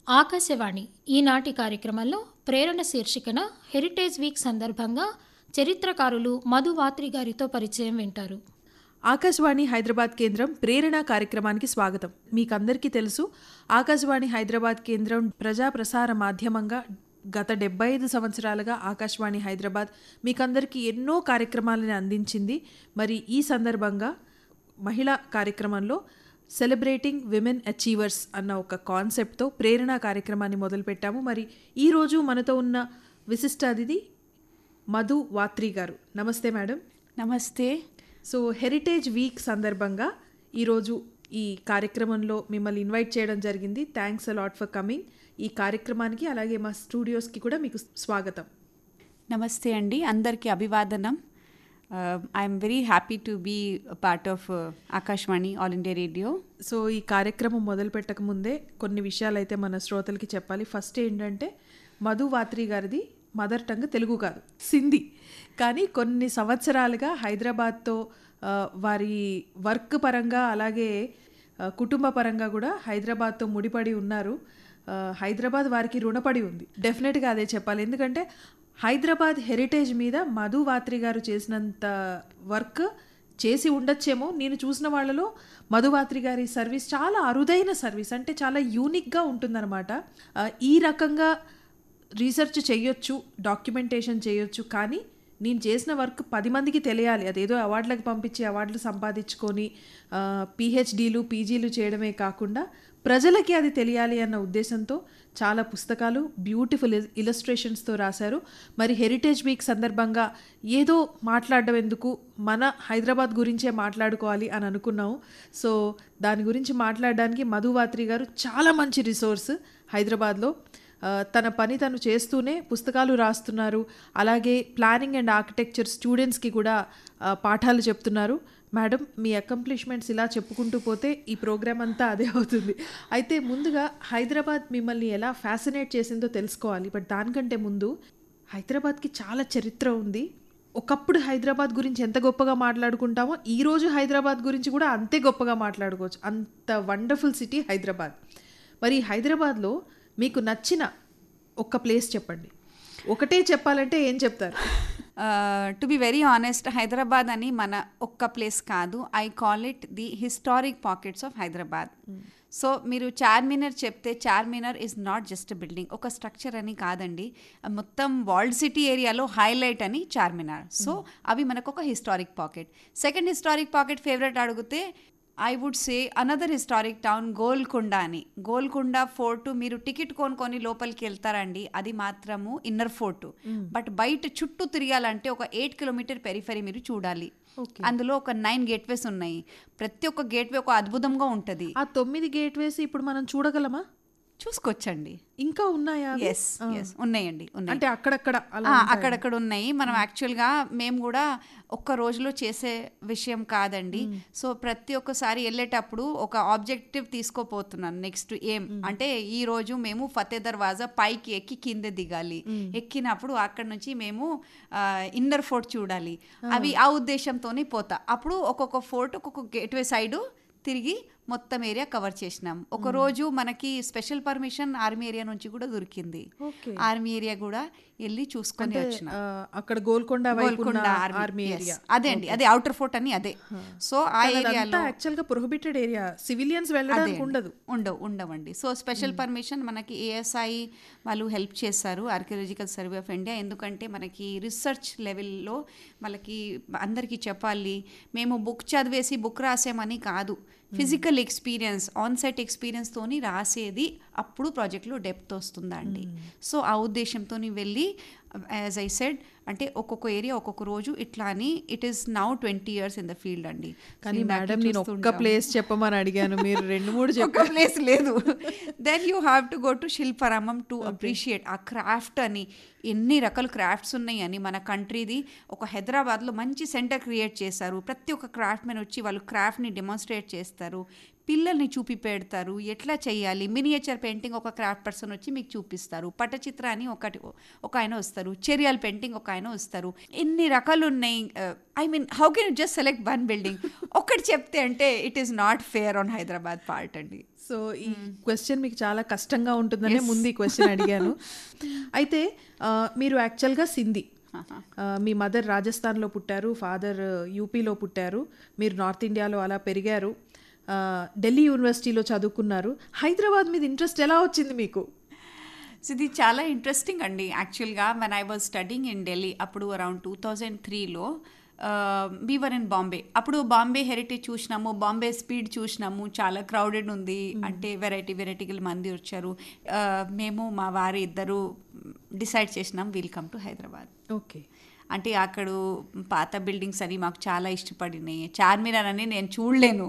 ఆకాశవాణి ఈనాటి కార్యక్రమంలో ప్రేరణ శీర్షికన హెరిటేజ్ వీక్ సందర్భంగా చరిత్రకారులు మధు వాత్రి గారితో పరిచయం వింటారు. ఆకాశవాణి హైదరాబాద్ కేంద్రం ప్రేరణ కార్యక్రమానికి స్వాగతం. మీకందరికీ తెలుసు, ఆకాశవాణి హైదరాబాద్ కేంద్రం ప్రజా ప్రసార మాధ్యమంగా గత 75 సంవత్సరాలుగా ఆకాశవాణి హైదరాబాద్ మీకందరికీ ఎన్నో కార్యక్రమాలను అందించింది. మరి ఈ సందర్భంగా మహిళా కార్యక్రమంలో సెలబ్రేటింగ్ విమెన్ అచీవర్స్ అన్న ఒక కాన్సెప్ట్తో ప్రేరణ కార్యక్రమాన్ని మొదలుపెట్టాము. మరి ఈరోజు మనతో ఉన్న విశిష్ట అతిథి మధు వాత్రి గారు. నమస్తే మేడం. నమస్తే. సో హెరిటేజ్ వీక్ సందర్భంగా ఈరోజు ఈ కార్యక్రమంలో మిమ్మల్ని ఇన్వైట్ చేయడం జరిగింది. Thanks a lot for coming. ఈ కార్యక్రమానికి అలాగే మా స్టూడియోస్కి కూడా మీకు స్వాగతం. నమస్తే అండి, అందరికీ అభివాదనం. I'm very happy to be part of Akashvani all India radio. So ఈ కార్యక్రమం మొదలు పెట్టక ముందే కొన్ని విషయాలు అయితే మన శ్రోతలకి చెప్పాలి. ఫస్ట్ ఏంటంటే, మధు వాత్రి గారిది మదర్ టంగ్ తెలుగు కాదు, సింధీ. కానీ కొన్ని సంవత్సరాలుగా హైదరాబాద్తో వారి వర్క్ పరంగా అలాగే కుటుంబ పరంగా కూడా హైదరాబాద్తో ముడిపడి ఉన్నారు. హైదరాబాద్ వారికి రుణపడి ఉంది, డెఫినెట్గా అదే చెప్పాలి. ఎందుకంటే హైదరాబాద్ హెరిటేజ్ మీద మధు వాత్రి గారు చేసినంత వర్క్ చేసి ఉండొచ్చేమో. నేను చూసిన వాళ్ళలో మధు వాత్రి గారి సర్వీస్ చాలా అరుదైన సర్వీస్, అంటే చాలా యూనిక్గా ఉంటుందన్నమాట. ఈ రకంగా రీసెర్చ్ చేయొచ్చు, డాక్యుమెంటేషన్ చేయొచ్చు, కానీ నేను చేసిన వర్క్ 10 మందికి తెలియాలి. అదేదో అవార్డులకు పంపించి అవార్డులు సంపాదించుకొని పిహెచ్డీలు పీజీలు చేయడమే కాకుండా ప్రజలకి అది తెలియాలి అన్న ఉద్దేశంతో చాలా పుస్తకాలు, బ్యూటిఫుల్ ఇలస్ట్రేషన్స్తో రాశారు. మరి హెరిటేజ్ వీక్ సందర్భంగా ఏదో మాట్లాడడం ఎందుకు, మన హైదరాబాద్ గురించే మాట్లాడుకోవాలి అని అనుకున్నాము. సో దాని గురించి మాట్లాడడానికి మధు వాత్రి గారు చాలా మంచి రిసోర్స్ హైదరాబాద్లో. తన పని తను చేస్తూనే పుస్తకాలు రాస్తున్నారు, అలాగే ప్లానింగ్ అండ్ ఆర్కిటెక్చర్ స్టూడెంట్స్కి కూడా పాఠాలు చెప్తున్నారు. మేడం, మీ అకంప్లిష్మెంట్స్ ఇలా చెప్పుకుంటూ పోతే ఈ ప్రోగ్రామ్ అంతా అదే అవుతుంది. అయితే ముందుగా హైదరాబాద్ మిమ్మల్ని ఎలా ఫ్యాసినేట్ చేసిందో తెలుసుకోవాలి. బట్ దానికంటే ముందు, హైదరాబాద్కి చాలా చరిత్ర ఉంది. ఒకప్పుడు హైదరాబాద్ గురించి ఎంత గొప్పగా మాట్లాడుకుంటామో ఈరోజు హైదరాబాద్ గురించి కూడా అంతే గొప్పగా మాట్లాడుకోవచ్చు. అంత వండర్ఫుల్ సిటీ హైదరాబాద్. మరి హైదరాబాద్లో మీకు నచ్చిన ఒక్క ప్లేస్ చెప్పండి. ఒకటే చెప్పాలంటే ఏం చెప్తారు? To be very honest, Hyderabad అని మన ఒక్క ప్లేస్ కాదు. I call it the historic pockets of Hyderabad. So మీరు చార్మినార్ చెప్తే, Charminar is not just building, ఒక స్ట్రక్చర్ అని కాదండి. మొత్తం వరల్డ్ సిటీ ఏరియాలో హైలైట్ అని చార్మినార్. సో అవి మనకు ఒక historic pocket. Second historic pocket favourite అడిగితే I would say another historic town Golconda అని. గోల్కొండ ఫోర్టు మీరు టికెట్ కొనుక్కొని లోపలికి వెళ్తారండి, అది మాత్రము ఇన్నర్ ఫోర్టు. బట్ బయట చుట్టూ తిరగాలంటే ఒక 8 కిలోమీటర్ పెరిఫరీ మీరు చూడాలి. అందులో ఒక 9 గేట్వేస్ ఉన్నాయి. ప్రతి ఒక్క గేట్వే ఒక అద్భుతంగా ఉంటుంది. ఆ 9 గేట్వేస్ ఇప్పుడు మనం చూడగలమా? చూసుకోవచ్చండి. ఇంకా ఉన్నాయా? ఎస్ ఉన్నాయండి, ఉన్నాయి. అంటే అక్కడక్కడ ఉన్నాయి. మనం యాక్చువల్గా మేము కూడా ఒక్క రోజులో చేసే విషయం కాదండి. సో ప్రతి ఒక్కసారి వెళ్ళేటప్పుడు ఒక ఆబ్జెక్టివ్ తీసుకోపోతున్నాను. నెక్స్ట్ ఏం అంటే, ఈ రోజు మేము ఫతే దర్వాజా పైకి ఎక్కి కింద దిగాలి. ఎక్కినప్పుడు అక్కడ నుంచి మేము ఇన్నర్ ఫోర్ట్ చూడాలి. అవి ఆ ఉద్దేశంతోనే పోతా. అప్పుడు ఒక్కొక్క ఫోర్ట్ ఒక్కొక్క గేట్వే సైడు తిరిగి మొత్తం ఏరియా కవర్ చేసినాం. ఒక రోజు మనకి స్పెషల్ పర్మిషన్ ఆర్మీ ఏరియా నుంచి కూడా దొరికింది. ఆర్మీ ఏరియా కూడా వెళ్ళి చూసుకొని వచ్చినాం. అక్కడ గోల్కొండ ఆర్మీ ఏరియా, అదే అండి, అదే అవుటర్ ఫోర్ట్ అని అదే. సో ఆ ఏరియాలో యాక్చువల్గా ప్రొహిబిటెడ్ ఏరియా, సివిలియన్స్ వెళ్ళడానికి ఉండవండి. సో స్పెషల్ పర్మిషన్ మనకి ఏఎస్ఐ వాళ్ళు హెల్ప్ చేశారు, ఆర్కియాలజికల్ సర్వే ఆఫ్ ఇండియా. ఎందుకంటే మనకి రీసెర్చ్ లెవెల్లో మనకి అందరికీ చెప్పాలి, మేము బుక్ చదివేసి బుక్ రాసామని కాదు, ఫిజికల్ ఎక్స్పీరియన్స్, ఆన్సైట్ ఎక్స్పీరియన్స్తోని రాసేది, అప్పుడు ప్రాజెక్ట్లో డెప్త్ వస్తుందండి. సో ఆ ఉద్దేశంతో వెళ్ళి, యాజ్ ఐ సెడ్, అంటే ఒక్కొక్క ఏరియా ఒక్కొక్క రోజు ఇట్లా అని. It is now 20 years in the field అండి. కానీ మేడం, నేను ఒక్క ప్లేస్ చెప్పమని అడిగాను, మీరు 2-3 ఒక్క ప్లేస్ లేదు. Then you have to go to Shilparamam to appreciate ఆ క్రాఫ్ట్ అని. ఎన్ని రకాల క్రాఫ్ట్స్ ఉన్నాయి అని మన కంట్రీది. ఒక హైదరాబాద్లో మంచి సెంటర్ క్రియేట్ చేశారు. ప్రతి ఒక్క క్రాఫ్ట్ మెన్ వచ్చి వాళ్ళు క్రాఫ్ట్ని డెమాన్స్ట్రేట్ చేస్తారు. పిల్లల్ని చూపి పెడతారు, ఎట్లా చేయాలి. మినియేచర్ పెయింటింగ్ ఒక క్రాఫ్ట్ పర్సన్ వచ్చి మీకు చూపిస్తారు, పటచిత్ర అని ఒక ఆయన వస్తారు, చెరియాల్ పెయింటింగ్ ఒక ఆయన వస్తారు. ఎన్ని రకాలు ఉన్నాయి. I mean how can you just select one building? ఒకటి చెప్తే అంటే it is not fair on Hyderabad part అండి. సో ఈ క్వశ్చన్ మీకు చాలా కష్టంగా ఉంటుందనే ముందు ఈ క్వశ్చన్ అడిగాను. అయితే మీరు యాక్చువల్గా సింధీ, మీ మదర్ రాజస్థాన్లో పుట్టారు, ఫాదర్ యూపీలో పుట్టారు, మీరు నార్త్ ఇండియాలో అలా పెరిగారు, ఢిల్లీ యూనివర్సిటీలో చదువుకున్నారు. హైదరాబాద్ మీద ఇంట్రెస్ట్ ఎలా వచ్చింది మీకు? సో ఇది చాలా ఇంట్రెస్టింగ్ అండి. యాక్చువల్గా when I was studying in Delhi, అప్పుడు అరౌండ్ 2003లో వీ వర్ ఇన్ బాంబే. అప్పుడు బాంబే హెరిటేజ్ చూసినాము, బాంబే స్పీడ్ చూసినాము, చాలా క్రౌడెడ్ ఉంది, అంటే వెరైటీగా మంది వచ్చారు. మేము మా వారి ఇద్దరు డిసైడ్ చేసినాం will come to Hyderabad. Okay. అంటే అక్కడ పాత బిల్డింగ్స్ అని మాకు చాలా ఇష్టపడినాయి. చార్మినార్ అని నేను చూడలేను,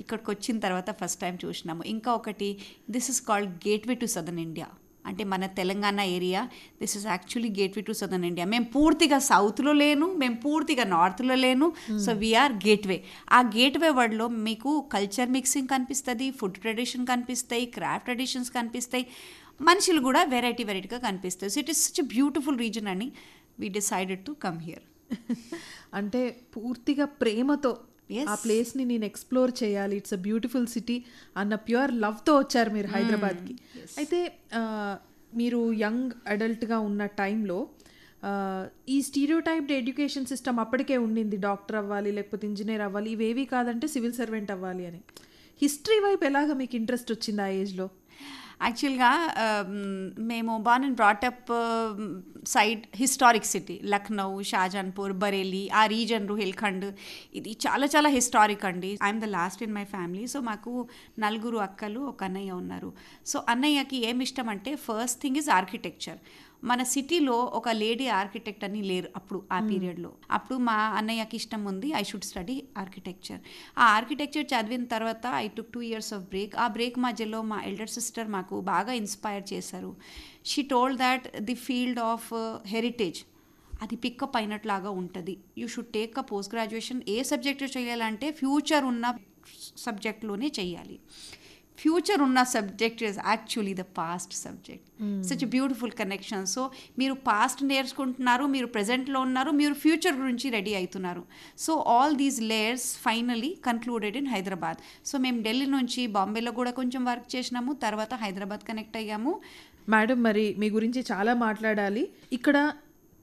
ఇక్కడికి వచ్చిన తర్వాత ఫస్ట్ టైం చూసినాము. ఇంకా ఒకటి, this is called gateway to southern India. అంటే మన Telangana area, this is actually gateway to southern India. మేము పూర్తిగా సౌత్లో లేను, మేము పూర్తిగా నార్త్లో లేను. So we're gateway. ఆ గేట్వే వర్డ్లో మీకు కల్చర్ మిక్సింగ్ కనిపిస్తుంది, ఫుడ్ ట్రెడిషన్ కనిపిస్తాయి, క్రాఫ్ట్ ట్రెడిషన్స్ కనిపిస్తాయి, మనుషులు కూడా వెరైటీగా కనిపిస్తాయి. So it is such beautiful reason అని we decided to come here. అంటే పూర్తిగా ప్రేమతో ఆ ప్లేస్ని నేను ఎక్స్ప్లోర్ చేయాలి, ఇట్స్ అ బ్యూటిఫుల్ సిటీ అన్న ప్యూర్ లవ్తో వచ్చారు మీరు హైదరాబాద్కి. అయితే మీరు యంగ్ అడల్ట్గా ఉన్న టైంలో ఈ స్టీరియోటైప్డ్ ఎడ్యుకేషన్ సిస్టమ్ అప్పటికే ఉండింది, డాక్టర్ అవ్వాలి, లేకపోతే ఇంజనీర్ అవ్వాలి, ఇవేవి కాదంటే సివిల్ సర్వెంట్ అవ్వాలి అని. హిస్టరీ వైపు ఎలాగ మీకు ఇంట్రెస్ట్ వచ్చింది ఆ ఏజ్లో? యాక్చువల్గా మేము born and brought up side historic city, Lucknow, Shahjahanpur, Bareilly, ఆ రీజన్, రుహెల్ఖండ్, ఇది చాలా హిస్టారిక్ అండి. I'm the last in my family. So మాకు 4 అక్కలు, ఒక అన్నయ్య ఉన్నారు. సో అన్నయ్యకి ఏమి ఇష్టం అంటే ఫస్ట్ థింగ్ ఈజ్ ఆర్కిటెక్చర్. మన సిటీలో ఒక లేడీ ఆర్కిటెక్ట్ అని లేరు అప్పుడు, ఆ పీరియడ్లో. అప్పుడు మా అన్నయ్యకి ఇష్టం ఉంది, ఐ షుడ్ స్టడీ ఆర్కిటెక్చర్. ఆ ఆర్కిటెక్చర్ చదివిన తర్వాత I took 2 years of break. ఆ బ్రేక్ మధ్యలో మా ఎల్డర్ సిస్టర్ మాకు బాగా ఇన్స్పైర్ చేశారు. She told that the field of heritage అది పికప్ అయినట్లాగా ఉంటుంది, you should take a post graduation. A subject చేయాలంటే ఫ్యూచర్ ఉన్న సబ్జెక్ట్లోనే చేయాలి. ఫ్యూచర్ ఉన్న subject is actually the past subject. Such beautiful connection. So మీరు పాస్ట్ నేర్చుకుంటున్నారు, మీరు ప్రజెంట్లో ఉన్నారు, మీరు ఫ్యూచర్ గురించి రెడీ అవుతున్నారు. So all these layers finally concluded in Hyderabad. So మేము ఢిల్లీ నుంచి బాంబేలో కూడా కొంచెం వర్క్ చేసినాము, తర్వాత హైదరాబాద్ కనెక్ట్ అయ్యాము. మేడం, మరి మీ గురించి చాలా మాట్లాడాలి. ఇక్కడ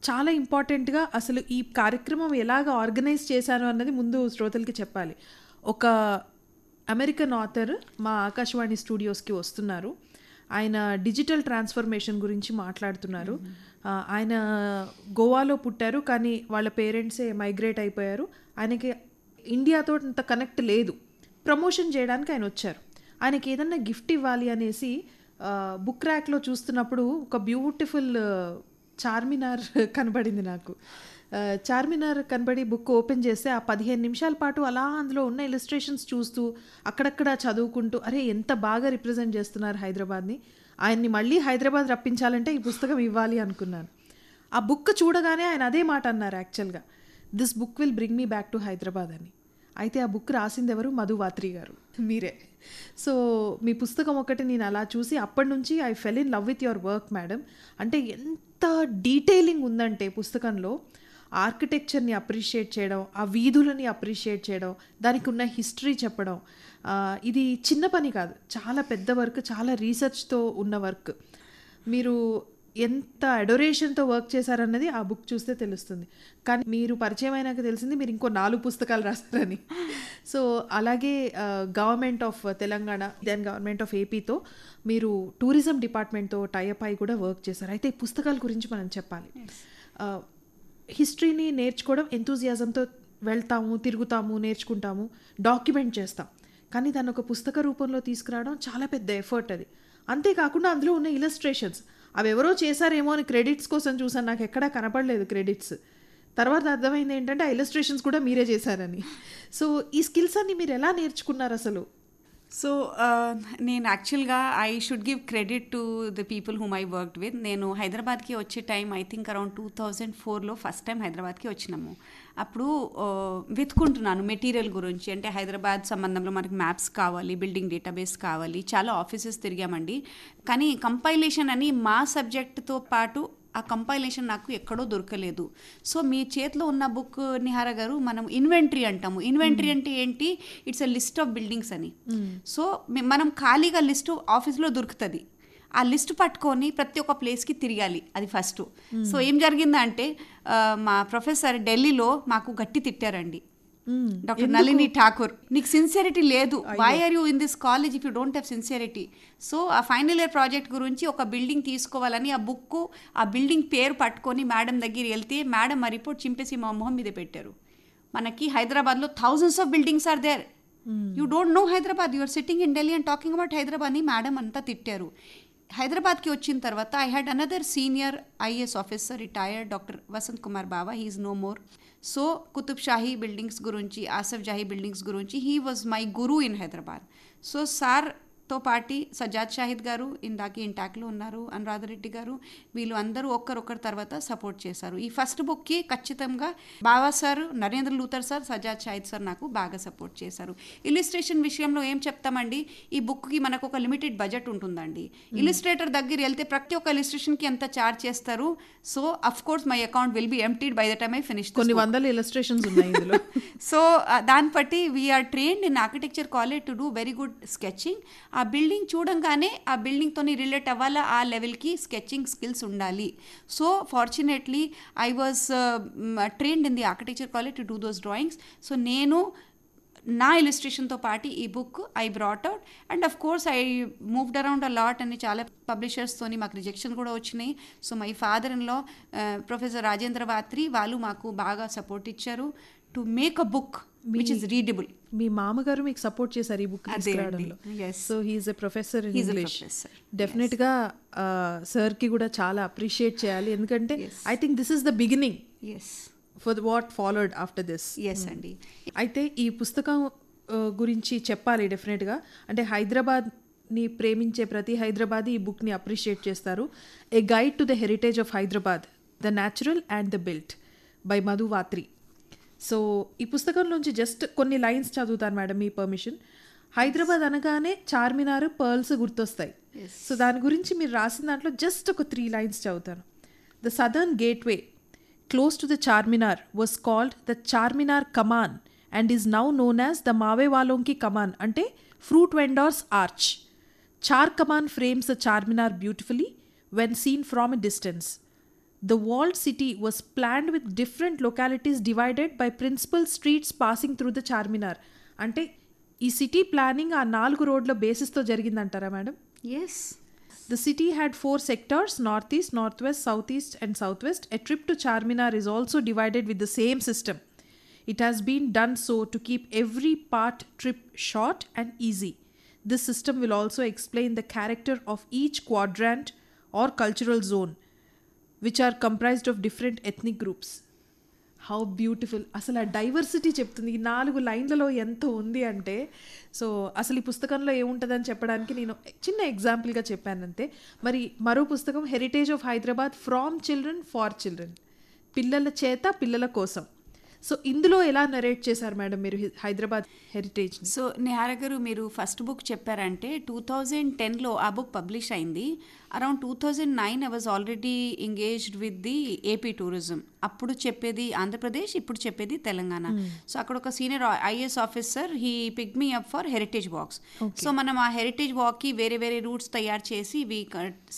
చాలా ఇంపార్టెంట్గా అసలు ఈ కార్యక్రమం ఎలాగ ఆర్గనైజ్ చేశాను అన్నది ముందు శ్రోతలకి చెప్పాలి. ఒక అమెరికన్ ఆథర్ మా ఆకాశవాణి స్టూడియోస్కి వస్తున్నారు. ఆయన డిజిటల్ ట్రాన్స్ఫర్మేషన్ గురించి మాట్లాడుతున్నారు. ఆయన గోవాలో పుట్టారు, కానీ వాళ్ళ పేరెంట్సే మైగ్రేట్ అయిపోయారు. ఆయనకి ఇండియాతో అంత కనెక్ట్ లేదు. ప్రమోషన్ చేయడానికి ఆయన వచ్చారు. ఆయనకి ఏదన్నా గిఫ్ట్ ఇవ్వాలి అనేసి బుక్ ర్యాక్లో చూస్తున్నప్పుడు ఒక బ్యూటిఫుల్ చార్మినార్ కనబడింది నాకు. చార్మినార్ కనబడి బుక్ ఓపెన్ చేస్తే ఆ 15 నిమిషాల పాటు అలా అందులో ఉన్న ఇలిస్ట్రేషన్స్ చూస్తూ అక్కడక్కడ చదువుకుంటూ, అరే ఎంత బాగా రిప్రజెంట్ చేస్తున్నారు హైదరాబాద్ని, ఆయన్ని మళ్ళీ హైదరాబాద్ రప్పించాలంటే ఈ పుస్తకం ఇవ్వాలి అనుకున్నాను. ఆ బుక్ చూడగానే ఆయన అదే మాట అన్నారు యాక్చువల్గా, this book will bring me back to Hyderabad అని. అయితే ఆ బుక్ రాసింది ఎవరు? మధు వాత్రి గారు, మీరే. సో మీ పుస్తకం ఒకటి నేను అలా చూసి అప్పటి నుంచి I fell in love with your work madam. అంటే ఎంత డీటెయిలింగ్ ఉందంటే పుస్తకంలో, ఆర్కిటెక్చర్ని అప్రిషియేట్ చేయడం, ఆ వీధులని అప్రిషియేట్ చేయడం, దానికి ఉన్న హిస్టరీ చెప్పడం, ఇది చిన్న పని కాదు, చాలా పెద్ద వర్క్, చాలా రీసెర్చ్తో ఉన్న వర్క్. మీరు ఎంత అడోరేషన్తో వర్క్ చేశారన్నది ఆ బుక్ చూస్తే తెలుస్తుంది. కానీ మీరు పరిచయం అయినాక తెలిసింది మీరు ఇంకో 4 పుస్తకాలు రాస్తారని. సో అలాగే government of Telangana, then government of ఏపీతో మీరు టూరిజం డిపార్ట్మెంట్తో టైఅప్ అయి కూడా వర్క్ చేశారు. అయితే ఈ పుస్తకాల గురించి మనం చెప్పాలి. హిస్టరీని నేర్చుకోవడం ఎంతూజియాజంతో వెళ్తాము, తిరుగుతాము, నేర్చుకుంటాము, డాక్యుమెంట్ చేస్తాం. కానీ దాన్ని ఒక పుస్తక రూపంలో తీసుకురావడం చాలా పెద్ద ఎఫర్ట్ అది. అంతేకాకుండా అందులో ఉన్న ఇలస్ట్రేషన్స్ అవి ఎవరో చేశారేమో అని క్రెడిట్స్ కోసం చూసాను, నాకు ఎక్కడా కనపడలేదు క్రెడిట్స్. తర్వాత అర్థమైంది ఏంటంటే ఆ ఇలస్ట్రేషన్స్ కూడా మీరే చేశారని. సో ఈ స్కిల్స్ అన్ని మీరు ఎలా నేర్చుకున్నారు అసలు? సో నేను యాక్చువల్గా I should give credit to the people whom I worked with. నేను హైదరాబాద్కి వచ్చే టైం ఐ థింక్ అరౌండ్ 2004లో ఫస్ట్ టైం హైదరాబాద్కి వచ్చినాము. అప్పుడు వెతుకుంటున్నాను మెటీరియల్ గురించి. అంటే హైదరాబాద్ సంబంధంలో మనకి మ్యాప్స్ కావాలి, బిల్డింగ్ డేటాబేస్ కావాలి, చాలా ఆఫీసెస్ తిరిగామండి. కానీ కంపైలేషన్ అని మా సబ్జెక్ట్తో పాటు ఆ కంపైలేషన్ నాకు ఎక్కడో దొరకలేదు. సో మీ చేతిలో ఉన్న బుక్ నిహార గారు మనం ఇన్వెంటరీ అంటాము. ఇన్వెంటరీ అంటే ఏంటి? It's a list of buildings అని. సో మనం ఖాళీగా లిస్టు ఆఫీస్లో దొరుకుతుంది. ఆ లిస్ట్ పట్టుకొని ప్రతి ఒక్క ప్లేస్కి తిరగాలి, అది ఫస్ట్. సో ఏం జరిగిందంటే మా ప్రొఫెసర్ ఢిల్లీలో మాకు గట్టి తిట్టారండి. డాక్టర్ నళిని ఠాకూర్, నీకు సిన్సియరిటీ లేదు, why are you in this college if you don't have sincerity. So ఆ ఫైనల్ ఇయర్ ప్రాజెక్ట్ గురించి ఒక బిల్డింగ్ తీసుకోవాలని ఆ బుక్, ఆ బిల్డింగ్ పేరు పట్టుకొని మేడం దగ్గర వెళ్తే మేడం ఆ రిపోర్ట్ చింపేసి మా మొహం మీద పెట్టారు. మనకి హైదరాబాద్లో thousands of buildings are there, you don't know Hyderabad, you are sitting in Delhi and talking about Hyderabad అని మేడం అంతా తిట్టారు. హైదరాబాద్కి వచ్చిన తర్వాత I had another senior IAS officer retired doctor Vasant Kumar Bawa, he is no more. So Qutub Shahi buildings గురించి, ఆసఫ్ జాహీ బిల్డింగ్స్ గురించి he was my guru in Hyderabad. So సార్తో పాటి సజ్జాద్ షాహిద్ గారు ఇందాక ఇంటాక్లో ఉన్నారు, అనురాధ రెడ్డి గారు, వీళ్ళు అందరూ ఒక్కరొక్కరి తర్వాత సపోర్ట్ చేశారు. ఈ ఫస్ట్ బుక్కి ఖచ్చితంగా బావా sir, Narendra Luther sir, Sajjad Shahid sir నాకు బాగా సపోర్ట్ చేశారు. ఇలిస్ట్రేషన్ విషయంలో ఏం చెప్తామండి, ఈ బుక్కి మనకు ఒక లిమిటెడ్ బడ్జెట్ ఉంటుందండి. ఇలిస్ట్రేటర్ దగ్గర వెళ్తే ప్రతి ఒక్క ఇలిస్ట్రేషన్కి ఎంత ఛార్జ్ చేస్తారు. So of course my account will be emptied by the time I finish. కొన్ని వందల ఇలస్ట్రేషన్స్ ఉన్నాయి ఇందులో. సో దాన్ని బట్టి we are trained in architecture college to do very good sketching. ఆ బిల్డింగ్ చూడంగానే ఆ బిల్డింగ్తో రిలేట్ అవ్వాలా, ఆ లెవెల్కి స్కెచింగ్ స్కిల్స్ ఉండాలి. So fortunately I was trained in the architecture college to do those drawings. So నేను నా ఇలిస్ట్రేషన్తో పాటు ఈ book I brought out and of course I moved around a lot అని చాలా పబ్లిషర్స్తోని మాకు రిజెక్షన్ కూడా వచ్చినాయి. So my father in law professor Rajendra Vatri, వాళ్ళు మాకు బాగా సపోర్ట్ ఇచ్చారు to make a book which is readable. మీ మామగారు మీకు సపోర్ట్ చేశారు ఈ బుక్ తీసుకురావడంలో. So he's a professor in English. డెఫినెట్గా సార్కి కూడా చాలా అప్రిషియేట్ చేయాలి, ఎందుకంటే I think this is the beginning for what followed after this. Yes అండి. అయితే ఈ పుస్తకం గురించి చెప్పాలి డెఫినెట్గా. అంటే హైదరాబాద్ని ప్రేమించే ప్రతి హైదరాబాదీ ఈ బుక్ని అప్రిషియేట్ చేస్తారు. A guide to the heritage of Hyderabad, the natural and the built by Madhu Vatri. So ఈ పుస్తకంలోంచి జస్ట్ కొన్ని లైన్స్ చదువుతాను మేడం, మీ పర్మిషన్. హైదరాబాద్ అనగానే చార్మినార్, పర్ల్స్ గుర్తొస్తాయి. సో దాని గురించి మీరు రాసిన దాంట్లో జస్ట్ ఒక 3 లైన్స్ చదువుతాను. The southern gateway close to the Charminar was called the Charminar Kaman and is now known as the Mave Walonki Kaman, ante fruit vendors arch. Char Kaman frames the Charminar beautifully when seen from a distance. The walled city was planned with different localities divided by principal streets passing through the Charminar. Ante ee city planning aa 4 రోడ్ల basis తో జరిగిందంటారా madam? Yes. The city had 4 sectors, northeast, northwest, southeast and southwest. A trip to Charminar is also divided with the same system. It has been done so to keep every part trip short and easy. This system will also explain the character of each quadrant or cultural zone, which are comprised of different ethnic groups. How beautiful. అసలు ఆ diversity చెప్తుంది ఈ 4 లైన్లలో ఎంత ఉంది అంటే. So అసలు ఈ పుస్తకంలో ఏముంటుందని చెప్పడానికి నేను చిన్న ఎగ్జాంపుల్గా చెప్పానంతే. మరి మరో పుస్తకం heritage of Hyderabad from children for children, పిల్లల చేత పిల్లల కోసం. సో ఇందులో ఎలా నరేట్ చేశారు మేడం మీరు హైదరాబాద్ హెరిటేజ్? సో నిహార గారు, మీరు ఫస్ట్ బుక్ చెప్పారంటే 2010లో ఆ బుక్ పబ్లిష్ అయింది. Around 2009 I was already engaged with the AP tourism. అప్పుడు చెప్పేది ఆంధ్రప్రదేశ్, ఇప్పుడు చెప్పేది తెలంగాణ. సో అక్కడ ఒక senior IAS officer he pick me up for heritage walks. So మనం ఆ హెరిటేజ్ వాక్కి వేరే వేరే రూట్స్ తయారు చేసి we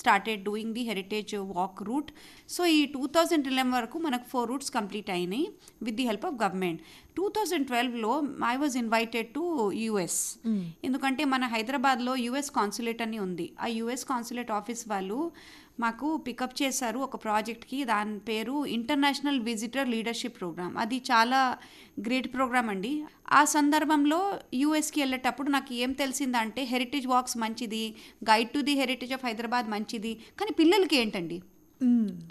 started doing the heritage walk route. So ఈ 2011 వరకు మనకు 4 రూట్స్ కంప్లీట్ అయినాయి with the help of government. 2012లో I was invited to US. ఎందుకంటే మన హైదరాబాద్లో యుఎస్ కాన్సులేట్ అని ఉంది. ఆ యుఎస్ కాన్సులేట్ ఆఫీస్ వాళ్ళు మాకు పికప్ చేశారు ఒక ప్రాజెక్ట్కి. దాని పేరు ఇంటర్నేషనల్ విజిటర్ లీడర్షిప్ ప్రోగ్రామ్. అది చాలా గ్రేట్ ప్రోగ్రామ్ అండి. ఆ సందర్భంలో యూఎస్కి వెళ్ళేటప్పుడు నాకు ఏం తెలిసిందంటే హెరిటేజ్ వాక్స్ మంచిది, guide to the heritage of Hyderabad మంచిది, కానీ పిల్లలకి ఏంటండి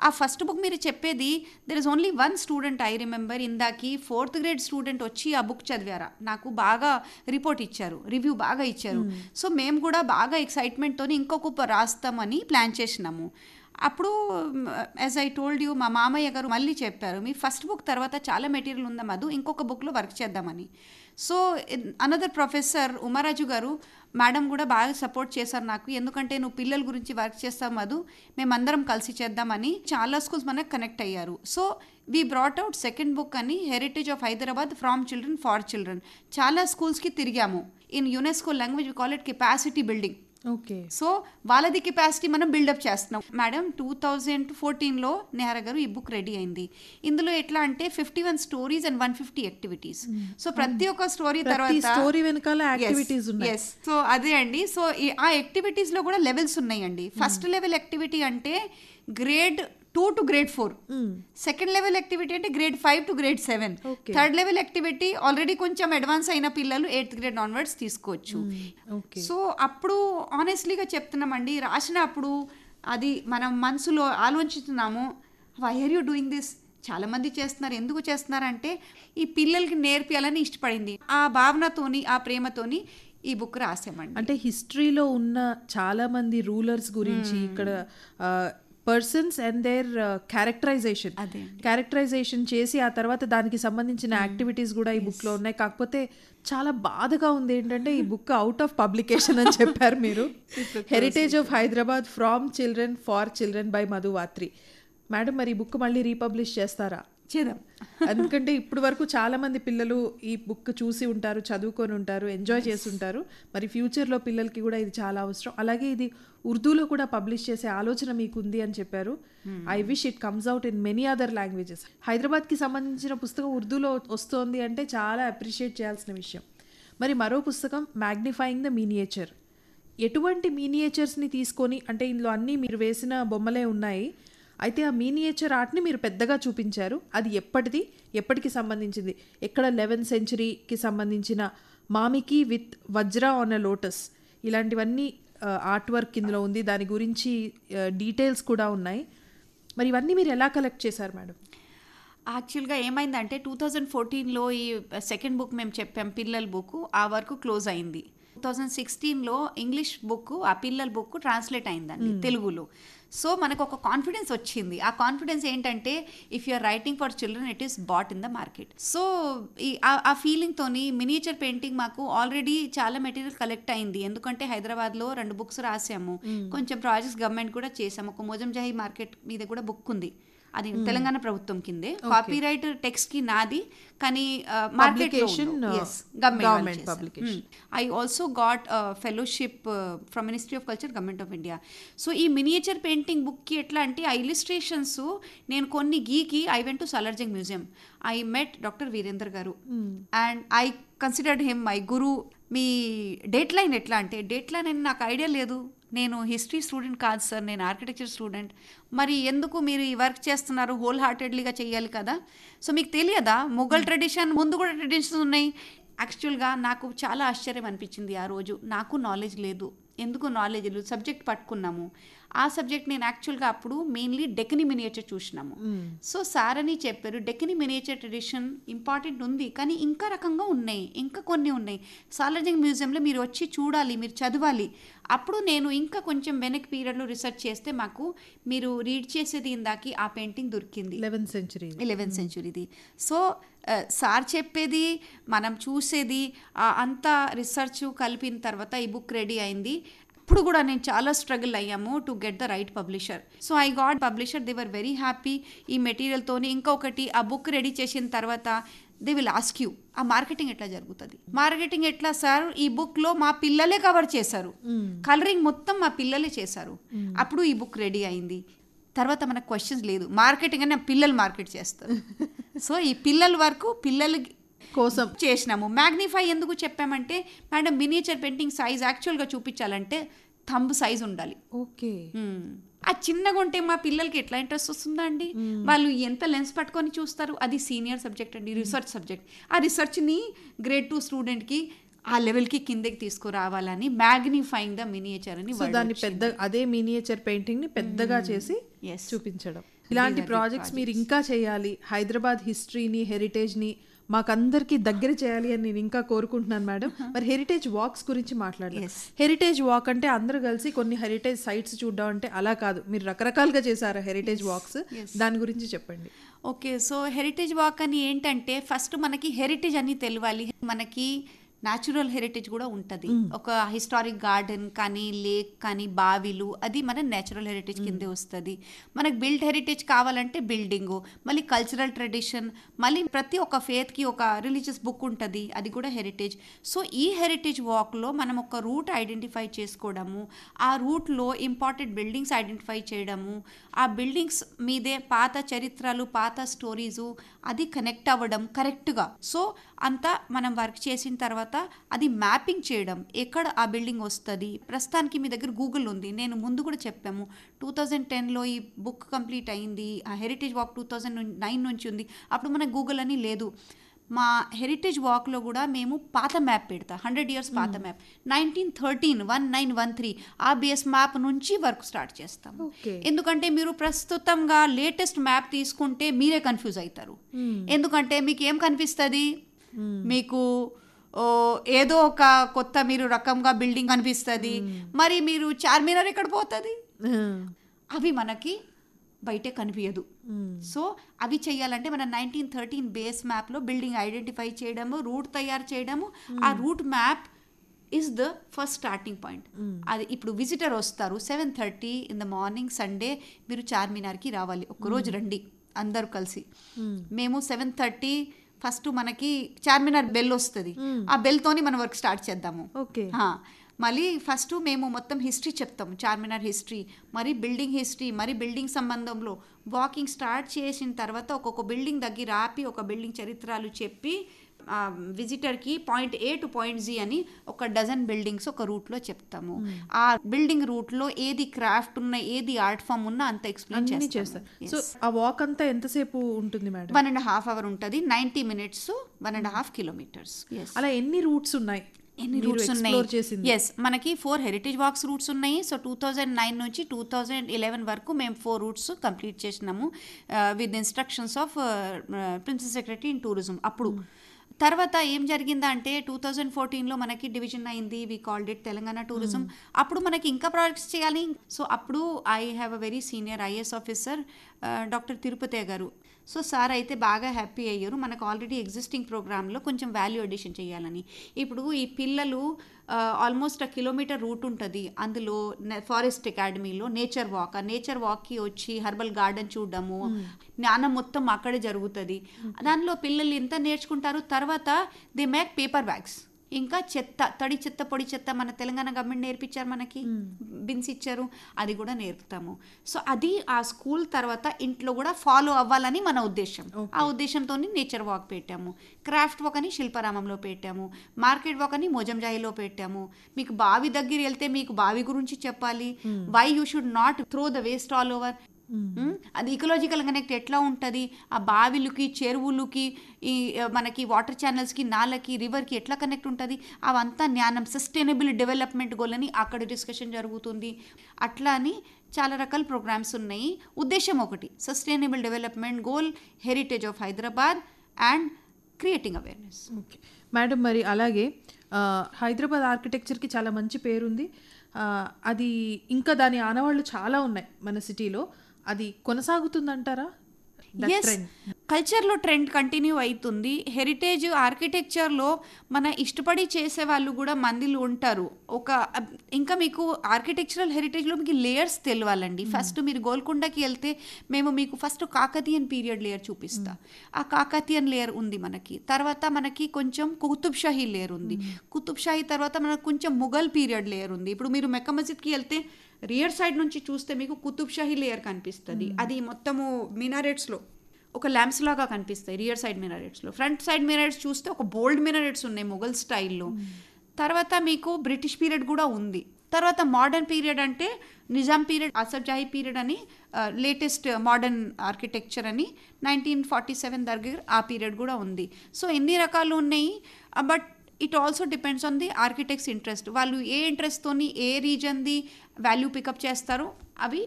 ఆ ఫస్ట్ బుక్ మీరు చెప్పేది there is only one student I remember ఇందాకి 4th గ్రేడ్ స్టూడెంట్ వచ్చి ఆ బుక్ చదివారా, నాకు బాగా రిపోర్ట్ ఇచ్చారు, రివ్యూ బాగా ఇచ్చారు. సో మేము కూడా బాగా ఎక్సైట్మెంట్తో ఇంకొక రాస్తామని ప్లాన్ చేసినాము. అప్పుడు యాజ్ ఐ టోల్డ్ యూ మా మామయ్య గారు మళ్ళీ చెప్పారు, మీ ఫస్ట్ బుక్ తర్వాత చాలా మెటీరియల్ ఉందా మధు, ఇంకొక బుక్లో వర్క్ చేద్దామని. సో అనదర్ ప్రొఫెసర్ ఉమారాజు గారు మేడం కూడా బాగా సపోర్ట్ చేశారు నాకు, ఎందుకంటే నువ్వు పిల్లల గురించి వర్క్ చేస్తావు మధు, మేమందరం కలిసి చేద్దామని చాలా స్కూల్స్ మనకు కనెక్ట్ అయ్యారు. So we brought out second book అని heritage of Hyderabad from children for children. చాలా స్కూల్స్కి తిరిగాము. In UNESCO language we call it capacity building. Okay. So వాళ్ళది కెపాసిటీ మనం బిల్డప్ చేస్తున్నాం. మేడం 2014లో నెహ్రా గారు ఈ బుక్ రెడీ అయింది. ఇందులో ఎట్లా అంటే 51 స్టోరీస్ అండ్ 150 యాక్టివిటీస్. సో ప్రతి ఒక్క స్టోరీ తర్వాత స్టోరీ వెనకాల యాక్టివిటీస్ ఉన్నాయి. సో అదే అండి. సో ఆ యాక్టివిటీస్ లో కూడా లెవెల్స్ ఉన్నాయండి. ఫస్ట్ లెవెల్ యాక్టివిటీ అంటే grade 2 to grade 4. Second level activity అంటే grade 5 to grade 7. Third level activity already కొంచెం అడ్వాన్స్ అయిన పిల్లలు 8th గ్రేడ్ ఆన్వర్డ్స్ తీసుకోవచ్చు. సో అప్పుడు ఆనెస్ట్లీగా చెప్తున్నామండి, రాసినప్పుడు అది మనం మనసులో ఆలోచిస్తున్నాము, why are you doing this, చాలా మంది చేస్తున్నారు, ఎందుకు చేస్తున్నారంటే ఈ పిల్లలకి నేర్పియాలని ఇష్టపడింది. ఆ భావనతోని ఆ ప్రేమతోని ఈ బుక్ రాసామండి. అంటే హిస్టరీలో ఉన్న చాలా మంది రూలర్స్ గురించి ఇక్కడ పర్సన్స్ అండ్ దేర్ క్యారెక్టరైజేషన్ చేసి ఆ తర్వాత దానికి సంబంధించిన యాక్టివిటీస్ కూడా ఈ బుక్లో ఉన్నాయి. కాకపోతే చాలా బాధగా ఉంది ఏంటంటే ఈ బుక్ అవుట్ ఆఫ్ పబ్లికేషన్ అని చెప్పారు మీరు. Heritage of Hyderabad from children for children by Madhu Vatri. Madam మరి ఈ బుక్ మళ్ళీ రీపబ్లిష్ చేస్తారా? చేద్దాం. ఎందుకంటే ఇప్పటి వరకు చాలా మంది పిల్లలు ఈ బుక్ చూసి ఉంటారు, చదువుకొని ఉంటారు, ఎంజాయ్ చేసి ఉంటారు. మరి ఫ్యూచర్లో పిల్లలకి కూడా ఇది చాలా అవసరం. అలాగే ఇది ఉర్దూలో కూడా పబ్లిష్ చేసే ఆలోచన మీకు ఉంది అని చెప్పారు. I wish it comes out in many other languages. హైదరాబాద్కి సంబంధించిన పుస్తకం ఉర్దూలో వస్తోంది అంటే చాలా అప్రిషియేట్ చేయాల్సిన విషయం. మరి మరో పుస్తకం మ్యాగ్నిఫైయింగ్ ద మినియేచర్. ఎటువంటి మినియేచర్స్ని తీసుకొని, అంటే ఇందులో అన్నీ మీరు వేసిన బొమ్మలే ఉన్నాయి, అయితే ఆ మినియేచర్ ఆర్ట్ని మీరు పెద్దగా చూపించారు. అది ఎప్పటికి సంబంధించింది? ఎక్కడ 11th centuryకి సంబంధించిన మామికి with Vajra on a lotus, ఇలాంటివన్నీ ఆర్ట్ వర్క్ ఇందులో ఉంది. దాని గురించి డీటెయిల్స్ కూడా ఉన్నాయి. మరి ఇవన్నీ మీరు ఎలా కలెక్ట్ చేశారు మేడం? యాక్చువల్గా ఏమైందంటే 2014లో ఈ సెకండ్ బుక్ మేము చెప్పాం, పిల్లల బుక్, ఆ వర్క్ క్లోజ్ అయింది. 2016లో ఇంగ్లీష్ బుక్, ఆ పిల్లల బుక్ ట్రాన్స్లేట్ అయిందండి తెలుగులో. సో మనకు ఒక కాన్ఫిడెన్స్ వచ్చింది. ఆ కాన్ఫిడెన్స్ ఏంటంటే if you are writing for children it is bought in the market. So ఆ ఫీలింగ్తోని మినియేచర్ పెయింటింగ్ మాకు ఆల్రెడీ చాలా మెటీరియల్ కలెక్ట్ అయింది. ఎందుకంటే హైదరాబాద్లో 2 books రాసాము, కొంచెం ప్రాజెక్ట్స్ గవర్నమెంట్ కూడా చేసాము. ఒక మోజంజాహి మార్కెట్ మీద కూడా బుక్ ఉంది, అది తెలంగాణ ప్రభుత్వం కిందే. కాపీరైట్ టెక్స్ట్ కి నాది, కానీ market government publication. I also got fellowship from ministry of culture, government of India. So ఈ మినియేచర్ పెయింటింగ్ బుక్కి ఎట్లా అంటే ఆ ఇలిస్ట్రేషన్స్ నేను కొన్ని గీకి I went to Salar Jung museum. I met doctor Virender గారు and I considered him my guru. మీ డేట్ లైన్ ఎట్లా అంటే, డేట్ లైన్ అని నాకు ఐడియా లేదు, నేను హిస్టరీ స్టూడెంట్ కాదు సార్, నేను ఆర్కిటెక్చర్ స్టూడెంట్, మరి ఎందుకు మీరు ఈ వర్క్ చేస్తున్నారు, హోల్ హార్టెడ్లీగా చేయాలి కదా, సో మీకు తెలియదా మొఘల్ ట్రెడిషన్ ముందు కూడా ట్రెడిషన్స్ ఉన్నాయి. యాక్చువల్గా నాకు చాలా ఆశ్చర్యం అనిపించింది ఆ రోజు. నాకు నాలెడ్జ్ లేదు, ఎందుకు నాలెడ్జ్ లేదు, సబ్జెక్ట్ పట్టుకున్నాము. ఆ సబ్జెక్ట్ నేను యాక్చువల్గా అప్పుడు మెయిన్లీ డెక్కనీ మినియేచర్ చూసినాము. సో సార్ అని చెప్పారు డెక్కనీ మినియేచర్ ట్రెడిషన్ ఇంపార్టెంట్ ఉంది, కానీ ఇంకా రకంగా ఉన్నాయి, ఇంకా కొన్ని ఉన్నాయి, సాలార్జంగ్ మ్యూజియంలో మీరు వచ్చి చూడాలి, మీరు చదవాలి. అప్పుడు నేను ఇంకా కొంచెం వెనక్ పీరియడ్లో రీసెర్చ్ చేస్తే మాకు మీరు రీడ్ చేసేది ఇందాకి ఆ పెయింటింగ్ దొరికింది, 11th centuryది. సో సార్ చెప్పేది మనం చూసేది అంతా రీసెర్చ్ కలిపిన తర్వాత ఈ బుక్ రెడీ అయింది. ఇప్పుడు కూడా నేను చాలా స్ట్రగుల్ అయ్యాము to get the right publisher. So I got publisher, they were very happy ఈ మెటీరియల్తోని. ఇంకొకటి, ఆ బుక్ రెడీ చేసిన తర్వాత దే విల్ ఆస్క్ యూ ఆ మార్కెటింగ్ ఎట్లా జరుగుతుంది. మార్కెటింగ్ ఎట్లా సార్, ఈ బుక్లో మా పిల్లలే కవర్ చేశారు, కలరింగ్ మొత్తం మా పిల్లలే చేశారు. అప్పుడు ఈ బుక్ రెడీ అయింది. తర్వాత మనకు క్వశ్చన్స్ లేదు, మార్కెటింగ్ అని పిల్లలు మార్కెట్ చేస్తారు. సో ఈ పిల్లల వరకు పిల్లల కోసం చేసినాము. మ్యాగ్నిఫై ఎందుకు చెప్పామంటే మేడం మినియేచర్ పెయింటింగ్ సైజ్ యాక్చువల్గా చూపించాలంటే థంబ్ సైజ్ ఉండాలి. ఓకే, ఆ చిన్నగా ఉంటే మా పిల్లలకి ఎట్లా ఇంట్రెస్ట్ వస్తుందా అండి, వాళ్ళు ఎంత లెన్స్ పట్టుకొని చూస్తారు. అది సీనియర్ సబ్జెక్ట్ అండి, రీసెర్చ్ సబ్జెక్ట్. ఆ రీసెర్చ్ని grade 2 స్టూడెంట్కి ఆ లెవెల్కి కిందకి తీసుకురావాలని మ్యాగ్నిఫైయింగ్ ద మినియేచర్ అని సో దాన్ని పెద్ద అదే మినియేచర్ పెయింటింగ్ ని పెద్దగా చేసి చూపించడం. ఇలాంటి ప్రాజెక్ట్స్ మీరు ఇంకా చేయాలి, హైదరాబాద్ హిస్టరీని హెరిటేజ్ని మాకందరికి దగ్గర చేయాలి అని నేను ఇంకా కోరుకుంటున్నాను మేడం. మరి హెరిటేజ్ వాక్స్ గురించి మాట్లాడాలి. హెరిటేజ్ వాక్ అంటే అందరూ కలిసి కొన్ని హెరిటేజ్ సైట్స్ చూడడం అంటే అలా కాదు, మీరు రకరకాలుగా చేశారు హెరిటేజ్ వాక్స్, దాని గురించి చెప్పండి. ఓకే, సో హెరిటేజ్ వాక్ అని ఏంటంటే ఫస్ట్ మనకి హెరిటేజ్ అని తెలియాలి. మనకి న్యాచురల్ హెరిటేజ్ కూడా ఉంటుంది. ఒక హిస్టారిక్ గార్డెన్ కానీ లేక్ కానీ బావిలు, అది మన న్యాచురల్ హెరిటేజ్ కిందే వస్తుంది. మనకు బిల్డ్ హెరిటేజ్ కావాలంటే బిల్డింగు, మళ్ళీ కల్చరల్ ట్రెడిషన్, మళ్ళీ ప్రతి ఒక్క ఫేత్కి ఒక రిలీజియస్ బుక్ ఉంటుంది, అది కూడా హెరిటేజ్. సో ఈ హెరిటేజ్ వాక్లో మనం ఒక రూట్ ఐడెంటిఫై చేసుకోవడము, ఆ రూట్లో ఇంపార్టెంట్ బిల్డింగ్స్ ఐడెంటిఫై చేయడము, ఆ బిల్డింగ్స్ మీదే పాత చరిత్రలు పాత స్టోరీసు అది కనెక్ట్ అవ్వడం కరెక్ట్గా. సో అంతా మనం వర్క్ చేసిన తర్వాత అది మ్యాపింగ్ చేయడం, ఎక్కడ ఆ బిల్డింగ్ వస్తుంది. ప్రస్తుతానికి మీ దగ్గర గూగుల్ ఉంది, నేను ముందు కూడా చెప్పాము 2010లో ఈ బుక్ కంప్లీట్ అయింది. ఆ హెరిటేజ్ వాక్ 2009 నుంచి ఉంది. అప్పుడు మనకు గూగుల్ అని లేదు. మా హెరిటేజ్ వాక్లో కూడా మేము పాత మ్యాప్ పెడతా, 100 years పాత మ్యాప్, 1913 ఆర్బిఎస్ మ్యాప్ నుంచి వర్క్ స్టార్ట్ చేస్తాము. ఎందుకంటే మీరు ప్రస్తుతంగా లేటెస్ట్ మ్యాప్ తీసుకుంటే మీరే కన్ఫ్యూజ్ అవుతారు. ఎందుకంటే మీకు ఏం కనిపిస్తుంది, మీకు ఏదో ఒక కొత్త మీరు రకంగా బిల్డింగ్ కనిపిస్తుంది, మరి మీరు చార్మినార్ ఎక్కడ పోతుంది, అవి మనకి బయటే కనిపించదు. సో అవి చేయాలంటే మన 1913 బేస్ మ్యాప్లో బిల్డింగ్ ఐడెంటిఫై చేయడము, రూట్ తయారు చేయడము, ఆ route map is the first starting point. అది ఇప్పుడు విజిటర్ వస్తారు 7:30 in the morning సండే, మీరు చార్మినార్కి రావాలి, ఒక్కరోజు రండి అందరూ కలిసి. మేము 7:30 ఫస్ట్ మనకి చార్మినార్ బెల్ వస్తుంది, ఆ బెల్తోని మనం వర్క్ స్టార్ట్ చేద్దాము. మళ్ళీ ఫస్ట్ మేము మొత్తం హిస్టరీ చెప్తాము, చార్మినార్ హిస్టరీ, మరి బిల్డింగ్ హిస్టరీ, మరి బిల్డింగ్ సంబంధంలో వాకింగ్ స్టార్ట్ చేసిన తర్వాత ఒక్కొక్క బిల్డింగ్ దగ్గర ఆపి ఒక బిల్డింగ్ చరిత్రలు చెప్పి విజిటర్కి point A to point G అని ఒక డజన్ బిల్డింగ్స్ ఒక రూట్లో చెప్తాము. ఆ బిల్డింగ్ రూట్లో ఏది క్రాఫ్ట్ ఉన్నా, ఏది ఆర్ట్ ఫామ్ ఉన్నా అంత ఎక్స్ప్లెయిన్ చేస్తాం. సో ఆ వాక్ అంతా ఎంతసేపు ఉంటుంది మేడం? 1.5 hours ఉంటుంది, 90 minutes, 1.5 kilometers. అలా ఎన్ని రూట్స్ ఉన్నాయి? ఎన్ని రూట్స్ ఉన్నాయి? ఎస్, మనకి 4 హెరిటేజ్ వాక్స్ రూట్స్ ఉన్నాయి. సో 2009 నుంచి 2011 వరకు మేము 4 రూట్స్ కంప్లీట్ చేసినాము with instructions of principal secretary in tourism. అప్పుడు తర్వాత ఏం జరిగిందంటే 2014లో మనకి డివిజన్ అయింది, we called it Telangana tourism. అప్పుడు మనకి ఇంకా ప్రాజెక్ట్స్ చేయాలి. సో అప్పుడు I have a very senior IAS officer doctor Tirupati గారు. సో సార్ అయితే బాగా హ్యాపీ అయ్యారు, మనకు ఆల్రెడీ ఎగ్జిస్టింగ్ ప్రోగ్రాంలో కొంచెం వాల్యూ అడిషన్ చేయాలని. ఇప్పుడు ఈ పిల్లలు ఆల్మోస్ట్ 1 kilometer రూట్ ఉంటుంది, అందులో ఫారెస్ట్ అకాడమీలో నేచర్ వాక్, ఆ నేచర్ వాక్కి వచ్చి హర్బల్ గార్డెన్ చూడడము, జ్ఞానం మొత్తం అక్కడే జరుగుతుంది. దానిలో పిల్లలు ఎంత నేర్చుకుంటారు. తర్వాత దే మేక్ పేపర్ బ్యాగ్స్, ఇంకా చెత్త, తడి చెత్త పొడి చెత్త మన తెలంగాణ గవర్నమెంట్ నేర్పించారు, మనకి బిన్స్ ఇచ్చారు, అది కూడా నేర్పుతాము. సో అది ఆ స్కూల్ తర్వాత ఇంట్లో కూడా ఫాలో అవ్వాలని మన ఉద్దేశం. ఆ ఉద్దేశంతో నేచర్ వాక్ పెట్టాము, క్రాఫ్ట్ వాక్ అని శిల్పారామంలో పెట్టాము, మార్కెట్ వాక్ అని మోజంజాయిలో పెట్టాము. మీకు బావి దగ్గర వెళ్తే మీకు బావి గురించి చెప్పాలి, why you should not throw the waste all over, అది ఇకలాజికల్ కనెక్ట్ ఎట్లా ఉంటుంది, ఆ బావిలకి చెరువులకి ఈ మనకి వాటర్ ఛానల్స్కి నాలకి రివర్కి ఎట్లా కనెక్ట్ ఉంటుంది, అవంతా జ్ఞానం, సస్టైనబుల్ డెవలప్మెంట్ గోల్ అని అక్కడ డిస్కషన్ జరుగుతుంది. అట్లా అని చాలా రకాల ప్రోగ్రామ్స్ ఉన్నాయి. ఉద్దేశం ఒకటి, sustainable development goal, heritage of Hyderabad and creating awareness. Okay madam, మరి అలాగే హైదరాబాద్ ఆర్కిటెక్చర్కి చాలా మంచి పేరుంది, అది ఇంకా దాని ఆనవాళ్ళు చాలా ఉన్నాయి మన సిటీలో, అది కొనసాగుతుందంటారా? కల్చర్లో ట్రెండ్ కంటిన్యూ అవుతుంది. హెరిటేజ్ ఆర్కిటెక్చర్లో మన ఇష్టపడి చేసే వాళ్ళు కూడా మందిలో ఉంటారు. ఇంకా మీకు ఆర్కిటెక్చరల్ హెరిటేజ్లో మీకు లేయర్స్ తెలియాలండి. ఫస్ట్ మీరు గోల్కొండకి వెళ్తే మేము మీకు ఫస్ట్ కాకతీయన్ పీరియడ్ లేయర్ చూపిస్తా, ఆ కాకతీయన్ లేయర్ ఉంది మనకి. తర్వాత మనకి కొంచెం కుతుబ్ షాహీ లేయర్ ఉంది, కుతుబ్ షాహీ తర్వాత మనకు కొంచెం ముఘల్ పీరియడ్ లేయర్ ఉంది. ఇప్పుడు మీరు మెక్క మస్జిద్కి వెళ్తే రియర్ సైడ్ నుంచి చూస్తే మీకు కుతుబ్ షాహీ లేయర్ కనిపిస్తుంది, అది మొత్తము మినారెట్స్లో ఒక ల్యాంప్స్ లాగా కనిపిస్తాయి rear side మినారెట్స్లో. Front side minarets చూస్తే ఒక బోల్డ్ మినారెట్స్ ఉన్నాయి మొఘల్ స్టైల్లో. తర్వాత మీకు బ్రిటిష్ పీరియడ్ కూడా ఉంది. తర్వాత మోడర్న్ పీరియడ్ అంటే నిజాం పీరియడ్, అసఫ్ జాహీ పీరియడ్ అని లేటెస్ట్ మోడర్న్ ఆర్కిటెక్చర్ అని 1947 దగ్గర ఆ పీరియడ్ కూడా ఉంది. సో ఎన్ని రకాలు ఉన్నాయి. But it also depends on the architects interest. వాళ్ళు ఏ ఇంట్రెస్ట్తోని ఏ రీజన్ది వాల్యూ పికప్ చేస్తారో అవి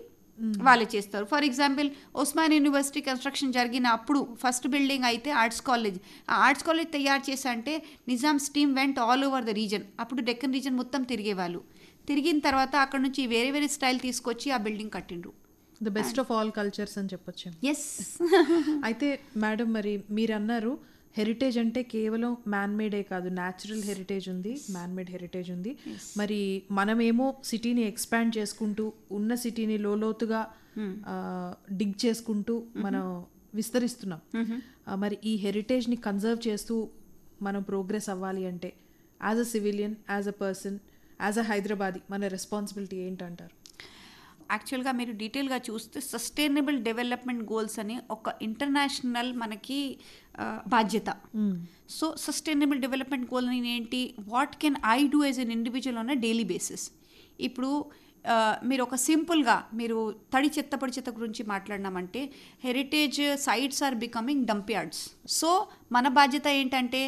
వాళ్ళే చేస్తారు. For example Osman university construction జరిగిన అప్పుడు ఫస్ట్ బిల్డింగ్ అయితే ఆర్ట్స్ కాలేజ్, ఆ ఆర్ట్స్ కాలేజ్ తయారు చేసా అంటే Nizam's team went all over the region. అప్పుడు డెక్కన్ రీజన్ మొత్తం తిరిగేవాళ్ళు. తిరిగిన తర్వాత అక్కడ నుంచి వేరే వేరే స్టైల్ తీసుకొచ్చి ఆ బిల్డింగ్ కట్టిండ్రు. The best of all cultures అని చెప్పొచ్చు. ఎస్. అయితే మేడం, మరి మీరు అన్నారు హెరిటేజ్ అంటే కేవలం మ్యాన్మేడే కాదు, న్యాచురల్ హెరిటేజ్ ఉంది, మ్యాన్మేడ్ హెరిటేజ్ ఉంది. మరి మనమేమో సిటీని ఎక్స్పాండ్ చేసుకుంటూ ఉన్న సిటీని లోతుగా డిగ్ చేసుకుంటూ మనం విస్తరిస్తున్నాం. మరి ఈ హెరిటేజ్ని కన్జర్వ్ చేస్తూ మనం ప్రోగ్రెస్ అవ్వాలి అంటే as a civilian, as a person, as a Hyderabadi మన రెస్పాన్సిబిలిటీ ఏంటంటారు? యాక్చువల్గా మీరు డీటెయిల్గా చూస్తే సస్టైనబుల్ డెవలప్మెంట్ గోల్స్ అని ఒక ఇంటర్నేషనల్ మనకి బాధ్యత. సో సస్టైనబుల్ డెవలప్మెంట్ గోల్ అని ఏంటి, what can I do as an individual on a daily basis. ఇప్పుడు మీరు ఒక సింపుల్గా మీరు తడి చెత్త పొడి చెత్త గురించి మాట్లాడినామంటే heritage sites are becoming dump yards. So మన బాధ్యత ఏంటంటే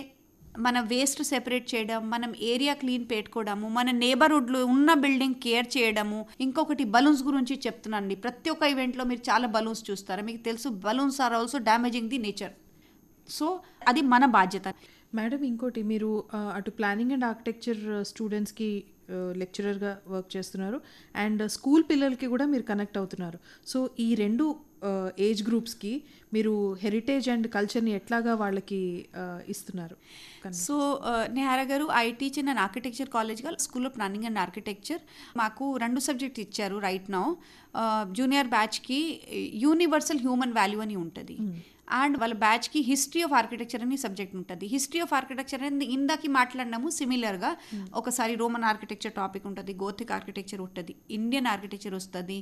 మన వేస్ట్ సెపరేట్ చేయడం, మనం ఏరియా క్లీన్ పెట్టుకోవడము, మన నేబర్హుడ్లో ఉన్న బిల్డింగ్ కేర్ చేయడము. ఇంకొకటి బలూన్స్ గురించి చెప్తున్నానండి. ప్రతి ఒక్క ఈవెంట్లో మీరు చాలా బలూన్స్ చూస్తారు, మీకు తెలుసు balloons are also damaging the nature. So అది మన బాధ్యత. మేడం, ఇంకోటి మీరు అటు ప్లానింగ్ అండ్ ఆర్కిటెక్చర్ స్టూడెంట్స్కి లెక్చరర్గా వర్క్ చేస్తున్నారు అండ్ స్కూల్ పిల్లలకి కూడా మీరు కనెక్ట్ అవుతున్నారు. సో ఈ రెండు ఏజ్ గ్రూప్స్కి మీరు హెరిటేజ్ అండ్ కల్చర్ని ఎట్లాగా వాళ్ళకి ఇస్తున్నారు? సో నిహార గారు, I teach in an architecture కాలేజ్గా school of planning and architecture. మాకు 2 సబ్జెక్ట్ ఇచ్చారు రైట్ నౌ. జూనియర్ బ్యాచ్కి యూనివర్సల్ హ్యూమన్ వాల్యూ అని ఉంటుంది అండ్ వాళ్ళ బ్యాచ్కి హిస్టరీ ఆఫ్ ఆర్కిటెక్చర్ అని సబ్జెక్ట్ ఉంటుంది. హిస్టరీ ఆఫ్ ఆర్కిటెక్చర్ అని ఇందాక మాట్లాడినాము సిమిలర్గా. ఒకసారి రోమన్ ఆర్కిటెక్చర్ టాపిక్ ఉంటుంది, గోథిక్ ఆర్కిటెక్చర్ ఉంటుంది, ఇండియన్ ఆర్కిటెక్చర్ వస్తుంది,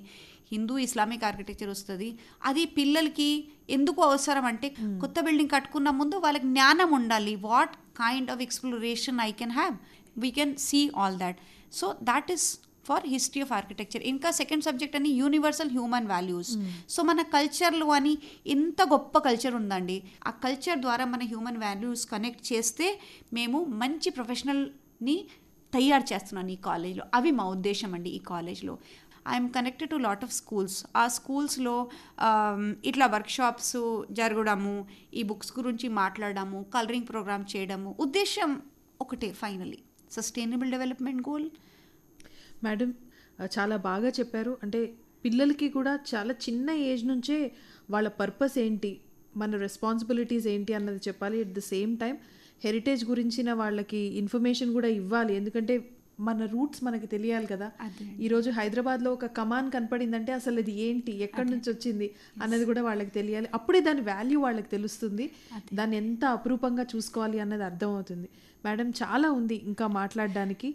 హిందూ ఇస్లామిక్ ఆర్కిటెక్చర్ వస్తుంది. అది పిల్లలకి ఎందుకు అవసరం అంటే కొత్త బిల్డింగ్ కట్టుకున్న ముందు వాళ్ళకి జ్ఞానం ఉండాలి. What kind of exploration I can have, we can see all that. So that is for history of architecture. ఇంకా సెకండ్ సబ్జెక్ట్ అని యూనివర్సల్ హ్యూమన్ వాల్యూస్. సో మన కల్చర్లో అని ఎంత గొప్ప కల్చర్ ఉందండి. ఆ కల్చర్ ద్వారా మన హ్యూమన్ వాల్యూస్ కనెక్ట్ చేస్తే మేము మంచి ప్రొఫెషనల్ని తయారు చేస్తున్నాను ఈ కాలేజ్లో. అవి మా ఉద్దేశం అండి. ఈ కాలేజ్లో I'm connected to lot of schools. ఆ స్కూల్స్లో ఇట్లా వర్క్షాప్స్ జరగడము, ఈ బుక్స్ గురించి మాట్లాడము, కలరింగ్ ప్రోగ్రామ్ చేయడము. ఉద్దేశం ఒకటే, finally sustainable development goal. Madam, చాలా బాగా చెప్పారు. అంటే పిల్లలకి కూడా చాలా చిన్న ఏజ్ నుంచే వాళ్ళ పర్పస్ ఏంటి, మన రెస్పాన్సిబిలిటీస్ ఏంటి అన్నది చెప్పాలి. At the same time heritage గురించిన వాళ్ళకి ఇన్ఫర్మేషన్ కూడా ఇవ్వాలి. ఎందుకంటే మన రూట్స్ మనకి తెలియాలి కదా. ఈరోజు హైదరాబాద్లో ఒక కమాన్ కనపడిందంటే అసలు అది ఏంటి, ఎక్కడి నుంచి వచ్చింది అన్నది కూడా వాళ్ళకి తెలియాలి. అప్పుడే దాని వాల్యూ వాళ్ళకి తెలుస్తుంది, దాన్ని ఎంత అపురూపంగా చూసుకోవాలి అన్నది అర్థమవుతుంది. మేడం, చాలా ఉంది ఇంకా మాట్లాడడానికి.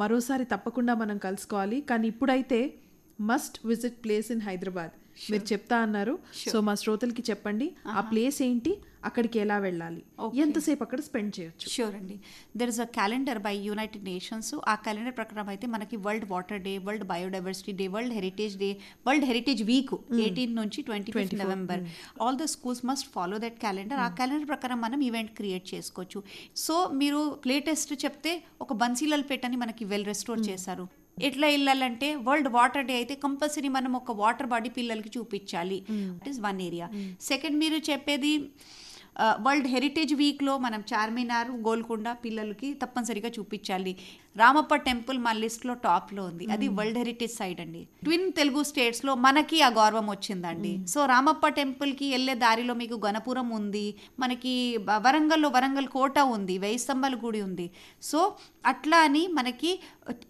మరోసారి తప్పకుండా మనం కలుసుకోవాలి. కానీ ఇప్పుడైతే must visit place in Hyderabad మీరు చెప్తా అన్నారు. సో మా శ్రోతలకి చెప్పండి, ఆ ప్లేస్ ఏంటి, అక్కడికి ఎలా వెళ్ళాలి, ఎంతసేపు అక్కడ స్పెండ్ చేయొచ్చు? షూర్ అండి. There is a calendar by United nations. ఆ క్యాలెండర్ ప్రకారం అయితే మనకి world water day, world biodiversity day, world heritage day, world heritage week 18 నుంచి 25 November. All the schools must follow that calendar. ఆ క్యాలెండర్ ప్రకారం మనం ఈవెంట్ క్రియేట్ చేసుకోవచ్చు. So మీరు లేటెస్ట్ చెప్తే ఒక బన్సీలాల్పేట్ అని మనకి వెల్ రెస్టోర్ చేశారు. ఎట్లా వెళ్ళాలంటే వరల్డ్ వాటర్ డే అయితే కంపల్సరీ మనం ఒక వాటర్ బాడీ పిల్లలకి చూపించాలి. That is one area. Second, మీరు చెప్పేది వరల్డ్ హెరిటేజ్ వీక్లో మనం చార్మినార్, గోల్కొండ పిల్లలకి తప్పనిసరిగా చూపించాలి. రామప్ప టెంపుల్ మా లిస్ట్లో టాప్లో ఉంది, అది వరల్డ్ హెరిటేజ్ సైట్ అండి. ట్విన్ తెలుగు స్టేట్స్లో మనకి ఆ గౌరవం వచ్చిందండి. సో రామప్ప టెంపుల్కి వెళ్ళే దారిలో మీకు గణపురం ఉంది, మనకి వరంగల్లో వరంగల్ కోట ఉంది, 1000 స్తంభాల గుడి ఉంది. సో అట్లా అని మనకి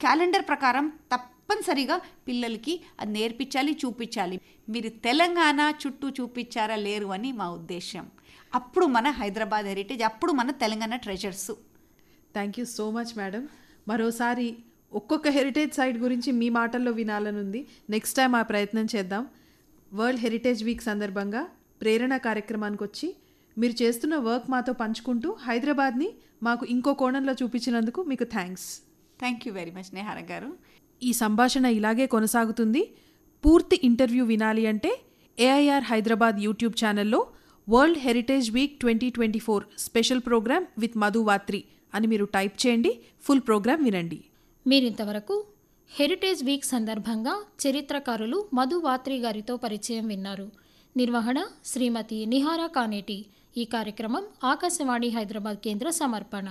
క్యాలెండర్ ప్రకారం తప్పనిసరిగా పిల్లలకి అది నేర్పించాలి, చూపించాలి. మీరు తెలంగాణ చుట్టూ చూపించారా లేరు అని మా ఉద్దేశం. అప్పుడు మన హైదరాబాద్ హెరిటేజ్, అప్పుడు మన Telangana treasures. Thank you so much madam. మరోసారి ఒక్కొక్క హెరిటేజ్ సైట్ గురించి మీ మాటల్లో వినాలనుంది. నెక్స్ట్ టైం ఆ ప్రయత్నం చేద్దాం. వరల్డ్ హెరిటేజ్ వీక్ సందర్భంగా ప్రేరణ కార్యక్రమానికి వచ్చి మీరు చేస్తున్న వర్క్ మాతో పంచుకుంటూ హైదరాబాద్ని మాకు ఇంకో కోణంలో చూపించినందుకు మీకు thanks. Thank you very much Nehara గారు. ఈ సంభాషణ ఇలాగే కొనసాగుతుంది. పూర్తి ఇంటర్వ్యూ వినాలి అంటే ఏఐఆర్ హైదరాబాద్ యూట్యూబ్ ఛానల్లో world heritage week 2024 special programme with Madhu Vatri అని మీరు టైప్ చేయండి, ఫుల్ ప్రోగ్రామ్ వినండి. మీరింతవరకు హెరిటేజ్ వీక్ సందర్భంగా చరిత్రకారులు మధు వాత్రి గారితో పరిచయం విన్నారు. నిర్వహణ శ్రీమతి నిహారా కానేటి. ఈ కార్యక్రమం ఆకాశవాణి హైదరాబాద్ కేంద్ర సమర్పణ.